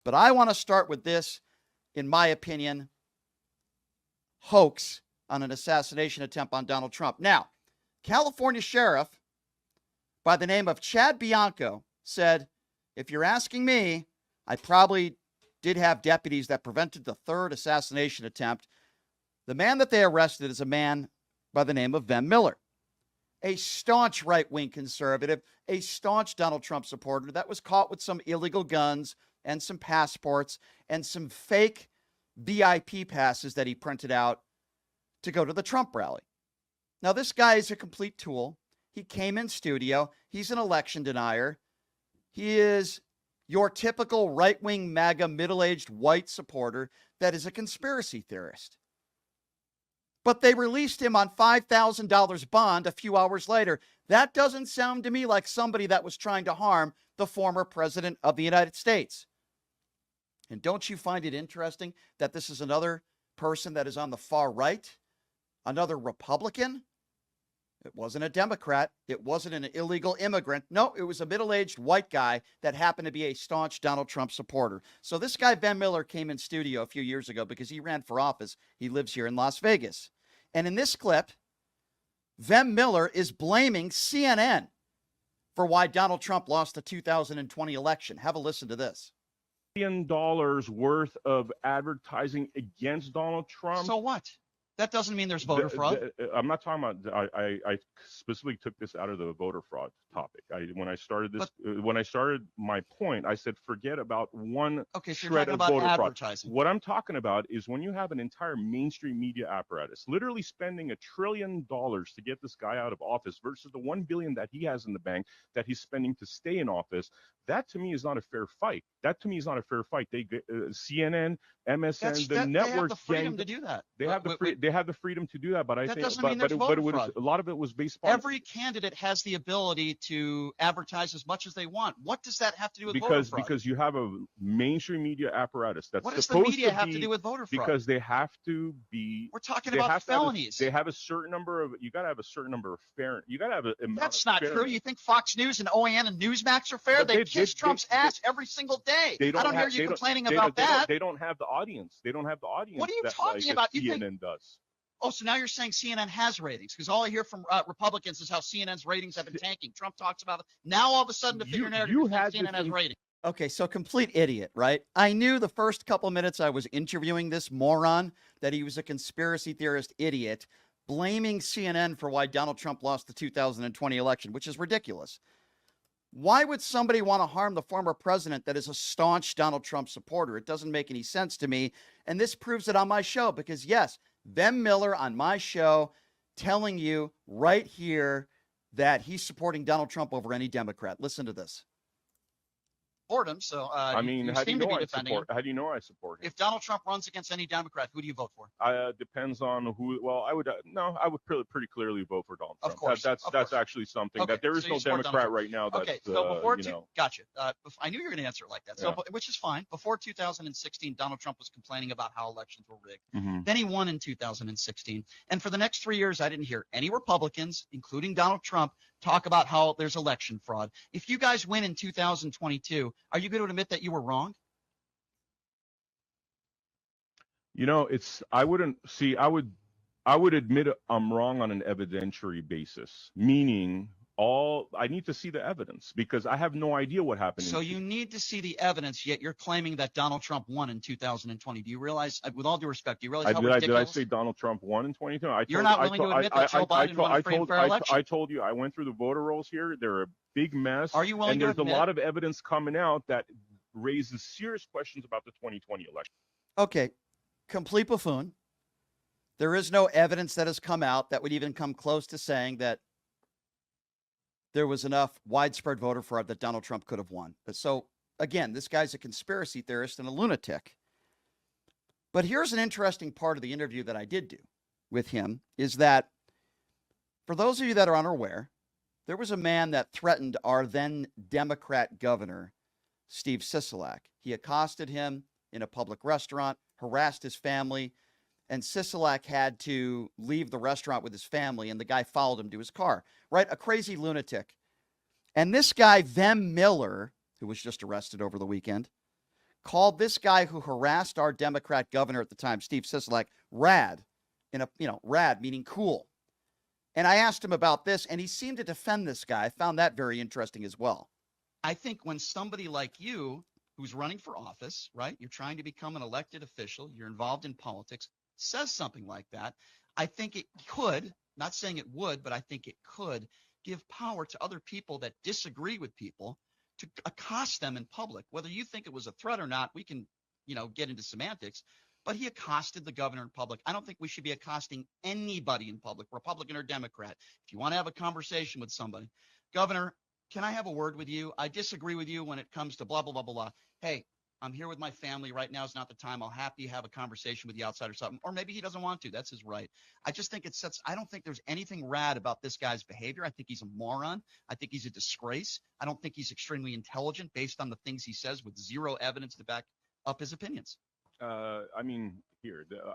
But I want to start with this, in my opinion, hoax on an assassination attempt on Donald Trump. Now, California sheriff by the name of Chad Bianco said, if you're asking me, I probably did have deputies that prevented the third assassination attempt. The man that they arrested is a man by the name of Vem Miller, a staunch right-wing conservative, a staunch Donald Trump supporter that was caught with some illegal guns and some passports and some fake VIP passes that he printed out to go to the Trump rally. Now, this guy is a complete tool. He came in studio. He's an election denier. He is your typical right-wing MAGA middle-aged white supporter that is a conspiracy theorist. But they released him on $5,000 bond a few hours later. That doesn't sound to me like somebody that was trying to harm the former president of the United States. And don't you find it interesting that this is another person that is on the far right, another Republican? It wasn't a Democrat. It wasn't an illegal immigrant. No, it was a middle-aged white guy that happened to be a staunch Donald Trump supporter. So this guy, Vem Miller, came in studio a few years ago because he ran for office. He lives here in Las Vegas. And in this clip, Vem Miller is blaming CNN for why Donald Trump lost the 2020 election. Have a listen to this. $1 billion worth of advertising against Donald Trump. So what? That doesn't mean there's voter fraud. I'm not talking about. I specifically took this out of the voter fraud topic. When I started my point, I said forget about one shred of voter fraud. What I'm talking about is when you have an entire mainstream media apparatus literally spending $1 trillion to get this guy out of office versus the $1 billion that he has in the bank that he's spending to stay in office. That to me is not a fair fight. They CNN, MSN, the network. They have the freedom to do that. They have the freedom to do that, but I think doesn't mean there's voter fraud. A lot of it was based on every candidate has the ability to advertise as much as they want. What does that have to do with voter fraud? Because you have a mainstream media apparatus that's what does supposed the media to have be, to do with voter fraud? Because they have to be. We're talking about felonies. They have a certain number of. You got to have a certain number of fair. You got to have a. That's not true. You think Fox News and OAN and Newsmax are fair? They kiss Trump's ass every single day. I don't hear you complaining about that. They don't have the audience. They don't have the audience. What are you talking about? CNN does. Oh, so now you're saying CNN has ratings? Because all I hear from Republicans is how CNN's ratings have been tanking. Trump talks about it. Now all of a sudden to fit your narrative, CNN has ratings. Okay, so complete idiot, right? I knew the first couple minutes I was interviewing this moron that he was a conspiracy theorist idiot, blaming CNN for why Donald Trump lost the 2020 election, which is ridiculous. Why would somebody want to harm the former president that is a staunch Donald Trump supporter? It doesn't make any sense to me. And this proves it on my show because, yes, Vem Miller on my show telling you right here that he's supporting Donald Trump over any Democrat. Listen to this. Support him, so I mean, how do you know I support him? If Donald Trump runs against any Democrat, who do you vote for? Depends on who. Well, I would pretty clearly vote for Donald Trump. Of course, that's actually something that there is no Democrat right now. Okay, so before gotcha. I knew you were going to answer it like that. So, which is fine. Before 2016, Donald Trump was complaining about how elections were rigged. Mm-hmm. Then he won in 2016, and for the next 3 years, I didn't hear any Republicans, including Donald Trump, talk about how there's election fraud. If you guys win in 2022, are you going to admit that you were wrong? You know, I would admit I'm wrong on an evidentiary basis, meaning I need to see the evidence because I have no idea what happened. So you need to see the evidence, yet you're claiming that Donald Trump won in 2020. Do you realize, with all due respect, do you realize how ridiculous? Did I say Donald Trump won in 2020? You're not willing to admit that Joe Biden won a free and fair election? I told you I went through the voter rolls here. They're a big mess. Are you willing to admit? And there's a lot of evidence coming out that raises serious questions about the 2020 election. Okay, complete buffoon. There is no evidence that has come out that would even come close to saying that there was enough widespread voter fraud that Donald Trump could have won. So, again, this guy's a conspiracy theorist and a lunatic. But here's an interesting part of the interview that I did do with him is that, for those of you that are unaware, there was a man that threatened our then Democrat governor, Steve Sisolak. He accosted him in a public restaurant, harassed his family, and Sisolak had to leave the restaurant with his family, and the guy followed him to his car, right? A crazy lunatic. And this guy, Vem Miller, who was just arrested over the weekend, called this guy who harassed our Democrat governor at the time, Steve Sisolak, rad, rad meaning cool. And I asked him about this, and he seemed to defend this guy. I found that very interesting as well. I think when somebody like you, who's running for office, right, you're trying to become an elected official, you're involved in politics, says something like that, I think it could, not saying it would, but I think it could give power to other people that disagree with people to accost them in public. Whether you think it was a threat or not, we can, get into semantics, but he accosted the governor in public. I don't think we should be accosting anybody in public, Republican or Democrat. If you want to have a conversation with somebody, Governor, can I have a word with you? I disagree with you when it comes to blah, blah, blah, blah, blah. Hey, I'm here with my family. Right now is not the time. I'll happy have a conversation with you outside or something. Or maybe he doesn't want to. That's his right. I just think I don't think there's anything rad about this guy's behavior. I think he's a moron. I think he's a disgrace. I don't think he's extremely intelligent based on the things he says with zero evidence to back up his opinions. I mean,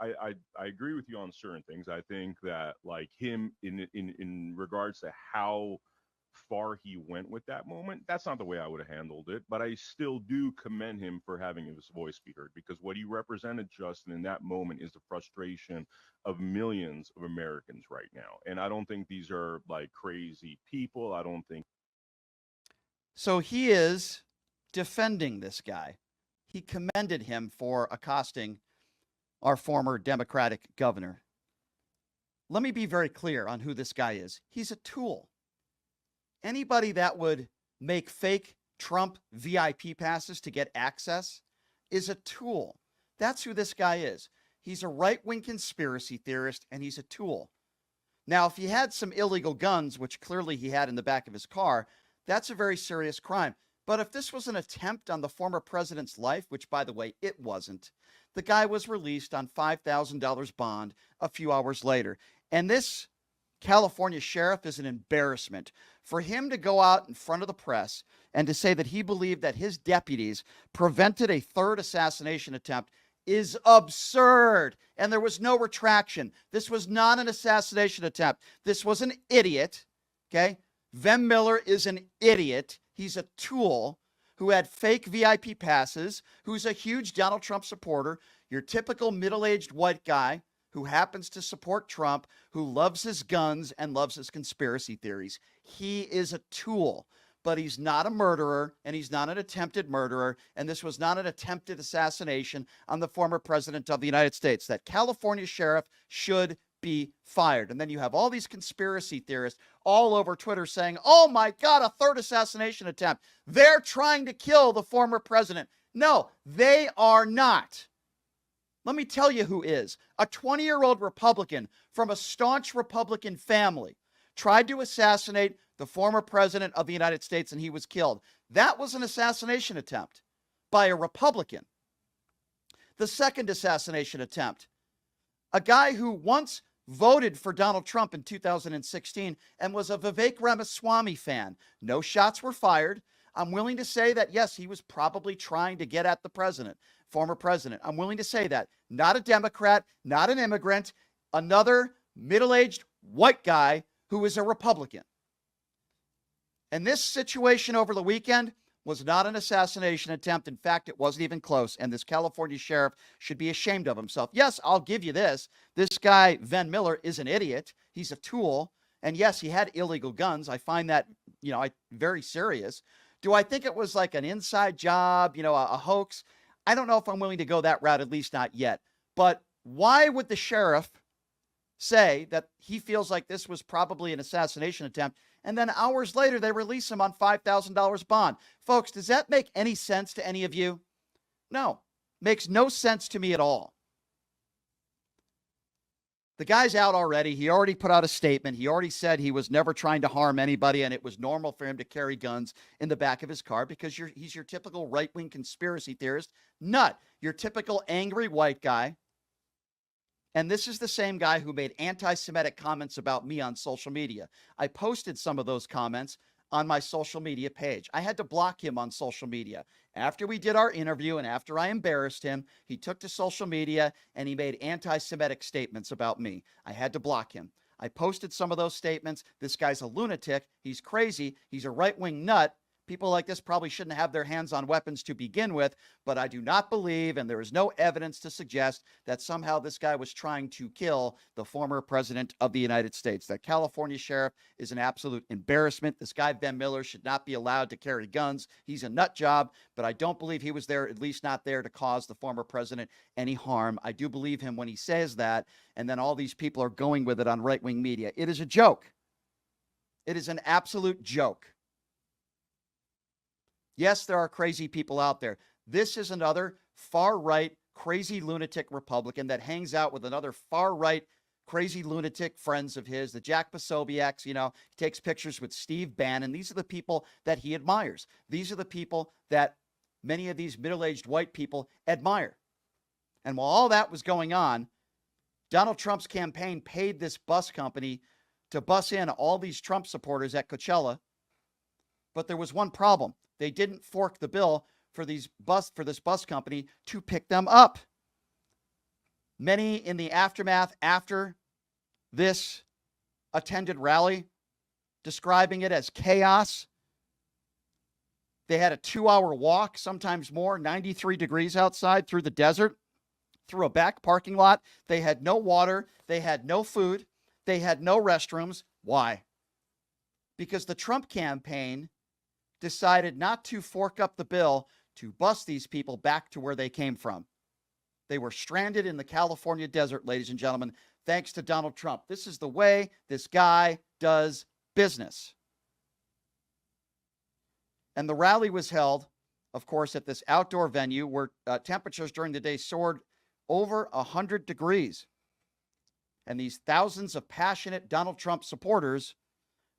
I agree with you on certain things. I think that like him in regards to how far he went with that moment, that's not the way I would have handled it. But I still do commend him for having his voice be heard, because what he represented, Justin, in that moment is the frustration of millions of Americans right now. And I don't think these are like crazy people. I don't think. So he is defending this guy. He commended him for accosting our former Democratic governor. Let me be very clear on who this guy is. He's a tool. Anybody that would make fake Trump VIP passes to get access is a tool. That's who this guy is. He's a right-wing conspiracy theorist, and he's a tool. Now, if he had some illegal guns, which clearly he had in the back of his car, that's a very serious crime. But if this was an attempt on the former president's life, which, by the way, it wasn't, the guy was released on $5,000 bond a few hours later. And this California sheriff is an embarrassment. For him to go out in front of the press and to say that he believed that his deputies prevented a third assassination attempt is absurd. And there was no retraction. This was not an assassination attempt. This was an idiot, okay? Van Miller is an idiot. He's a tool who had fake VIP passes, who's a huge Donald Trump supporter, your typical middle-aged white guy who happens to support Trump, who loves his guns and loves his conspiracy theories. He is a tool, but he's not a murderer, and he's not an attempted murderer, and this was not an attempted assassination on the former president of the United States. That California sheriff should be fired. And then you have all these conspiracy theorists all over Twitter saying, oh my God, a third assassination attempt. They're trying to kill the former president. No, they are not. Let me tell you who is. A 20-year-old Republican from a staunch Republican family tried to assassinate the former president of the United States, and he was killed. That was an assassination attempt by a Republican. The second assassination attempt, a guy who once voted for Donald Trump in 2016 and was a Vivek Ramaswamy fan. No shots were fired. I'm willing to say that, yes, he was probably trying to get at the president, former president. I'm willing to say that. Not a Democrat, not an immigrant, another middle-aged white guy who is a Republican. And this situation over the weekend was not an assassination attempt. In fact, it wasn't even close. And this California sheriff should be ashamed of himself. Yes, I'll give you this. This guy, Van Miller, is an idiot. He's a tool. And yes, he had illegal guns. I find that, very serious. Do I think it was like an inside job, a hoax? I don't know if I'm willing to go that route, at least not yet. But why would the sheriff say that he feels like this was probably an assassination attempt, and then hours later they release him on $5,000 bond? Folks, does that make any sense to any of you? No, makes no sense to me at all. The guy's out already. He already put out a statement. He already said he was never trying to harm anybody, and it was normal for him to carry guns in the back of his car because he's your typical right-wing conspiracy theorist nut, your typical angry white guy. And this is the same guy who made anti-Semitic comments about me on social media. I posted some of those comments on my social media page. I had to block him on social media. After we did our interview and after I embarrassed him, he took to social media and he made anti-Semitic statements about me. I had to block him. I posted some of those statements. This guy's a lunatic. He's crazy. He's a right-wing nut. People like this probably shouldn't have their hands on weapons to begin with, but I do not believe, and there is no evidence to suggest that somehow this guy was trying to kill the former president of the United States. That California sheriff is an absolute embarrassment. This guy, Ben Miller, should not be allowed to carry guns. He's a nut job, but I don't believe he was there, at least not there to cause the former president any harm. I do believe him when he says that, and then all these people are going with it on right-wing media. It is a joke. It is an absolute joke. Yes, there are crazy people out there. This is another far-right, crazy lunatic Republican that hangs out with another far-right, crazy lunatic friends of his, the Jack Posobiec's, he takes pictures with Steve Bannon. These are the people that he admires. These are the people that many of these middle-aged white people admire. And while all that was going on, Donald Trump's campaign paid this bus company to bus in all these Trump supporters at Coachella. But there was one problem. They didn't fork the bill for this bus company to pick them up. Many in the aftermath after this attended rally, describing it as chaos. They had a 2-hour walk, sometimes more, 93 degrees outside through the desert, through a back parking lot. They had no water. They had no food. They had no restrooms. Why? Because the Trump campaign decided not to fork up the bill to bus these people back to where they came from. They were stranded in the California desert, ladies and gentlemen, thanks to Donald Trump. This is the way this guy does business. And the rally was held, of course, at this outdoor venue where temperatures during the day soared over 100 degrees. And these thousands of passionate Donald Trump supporters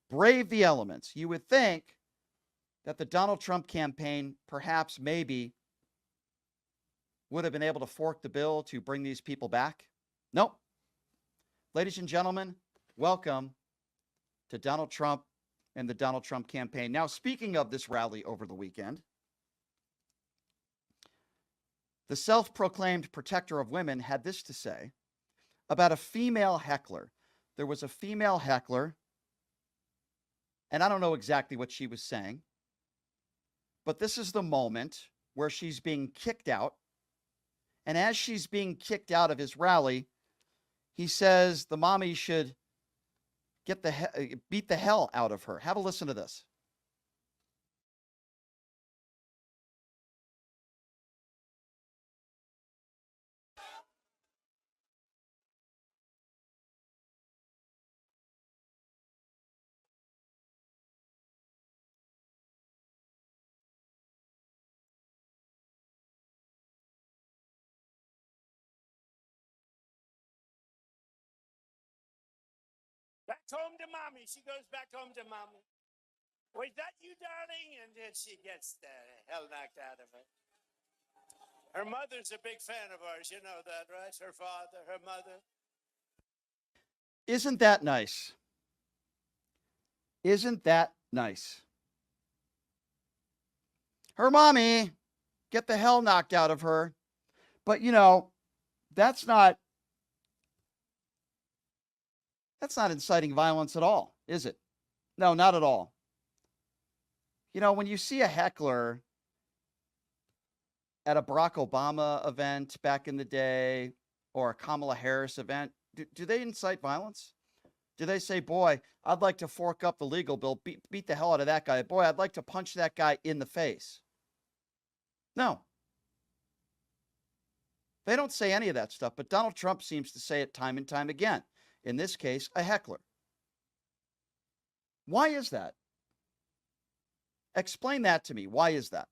braved the elements. You would think that the Donald Trump campaign perhaps maybe would have been able to fork the bill to bring these people back. Nope. Ladies and gentlemen, welcome to Donald Trump and the Donald Trump campaign. Now, speaking of this rally over the weekend, the self-proclaimed protector of women had this to say about a female heckler. There was a female heckler, and I don't know exactly what she was saying, but this is the moment where she's being kicked out. And as she's being kicked out of his rally, he says the mommy should beat the hell out of her. Have a listen to this. Back home to mommy. She goes back home to mommy. Was that you, darling? And then she gets the hell knocked out of her. Her mother's a big fan of ours. You know that, right? Her father, her mother. Isn't that nice? Isn't that nice? Her mommy, get the hell knocked out of her. But, that's not inciting violence at all, is it? No, not at all. When you see a heckler at a Barack Obama event back in the day or a Kamala Harris event, do they incite violence? Do they say, boy, I'd like to fork up the legal bill, beat the hell out of that guy. Boy, I'd like to punch that guy in the face. No. They don't say any of that stuff, but Donald Trump seems to say it time and time again. In this case, a heckler. Why is that? Explain that to me. Why is that?